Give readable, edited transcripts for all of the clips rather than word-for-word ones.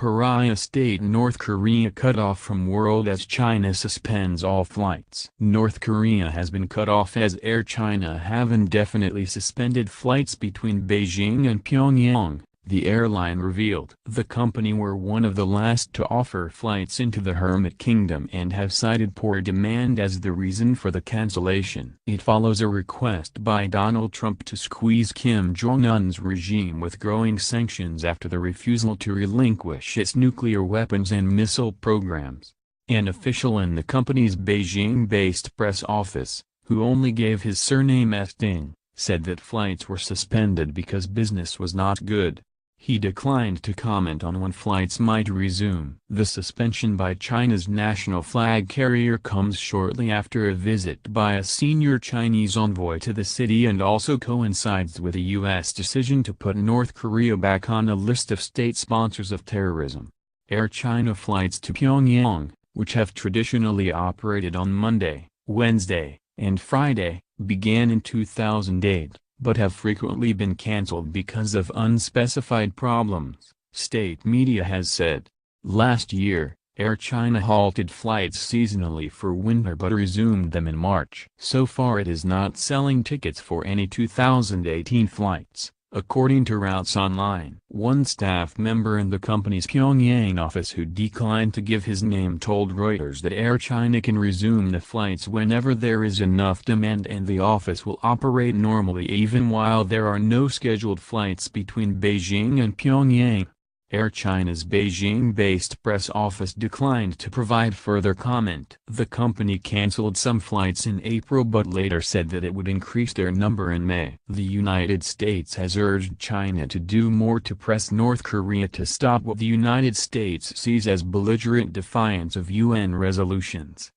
pariah state North Korea cut off from world as China suspends all flights. North Korea has been cut off as Air China have indefinitely suspended flights between Beijing and Pyongyang, the airline revealed. The company were one of the last to offer flights into the Hermit Kingdom and have cited poor demand as the reason for the cancellation. It follows a request by Donald Trump to squeeze Kim Jong-un's regime with growing sanctions after the refusal to relinquish its nuclear weapons and missile programs. An official in the company's Beijing-based press office, who only gave his surname as Ding, said that flights were suspended because business was not good. He declined to comment on when flights might resume. The suspension by China's national flag carrier comes shortly after a visit by a senior Chinese envoy to the city and also coincides with a U.S. decision to put North Korea back on a list of state sponsors of terrorism. Air China flights to Pyongyang, which have traditionally operated on Monday, Wednesday, and Friday, began in 2008. But have frequently been cancelled because of unspecified problems, state media has said. Last year, Air China halted flights seasonally for winter but resumed them in March. So far it is not selling tickets for any 2018 flights, according to Routes Online. One staff member in the company's Pyongyang office who declined to give his name told Reuters that Air China can resume the flights whenever there is enough demand and the office will operate normally even while there are no scheduled flights between Beijing and Pyongyang. Air China's Beijing-based press office declined to provide further comment. The company cancelled some flights in April but later said that it would increase their number in May. The United States has urged China to do more to press North Korea to stop what the United States sees as belligerent defiance of UN resolutions.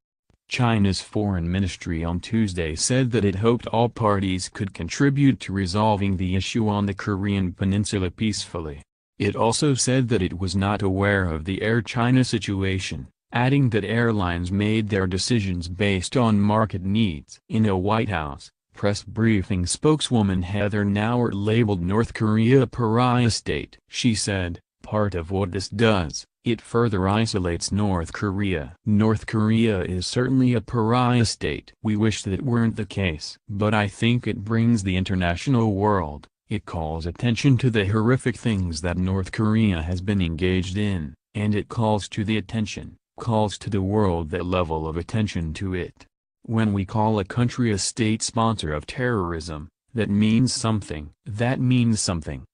China's foreign ministry on Tuesday said that it hoped all parties could contribute to resolving the issue on the Korean peninsula peacefully. It also said that it was not aware of the Air China situation, adding that airlines made their decisions based on market needs. In a White House press briefing, spokeswoman Heather Nauert labeled North Korea a pariah state. She said, "Part of what this does, it further isolates North Korea. North Korea is certainly a pariah state. We wish that weren't the case. But I think it brings the international world. It calls attention to the horrific things that North Korea has been engaged in, and it calls to the world that level of attention to it. When we call a country a state sponsor of terrorism, that means something.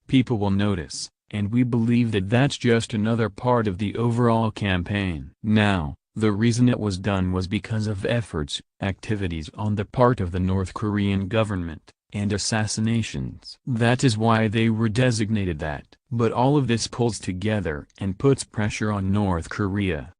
People will notice, and we believe that that's just another part of the overall campaign." Now, the reason it was done was because of activities on the part of the North Korean government, and assassinations. That is why they were designated that. But all of this pulls together and puts pressure on North Korea.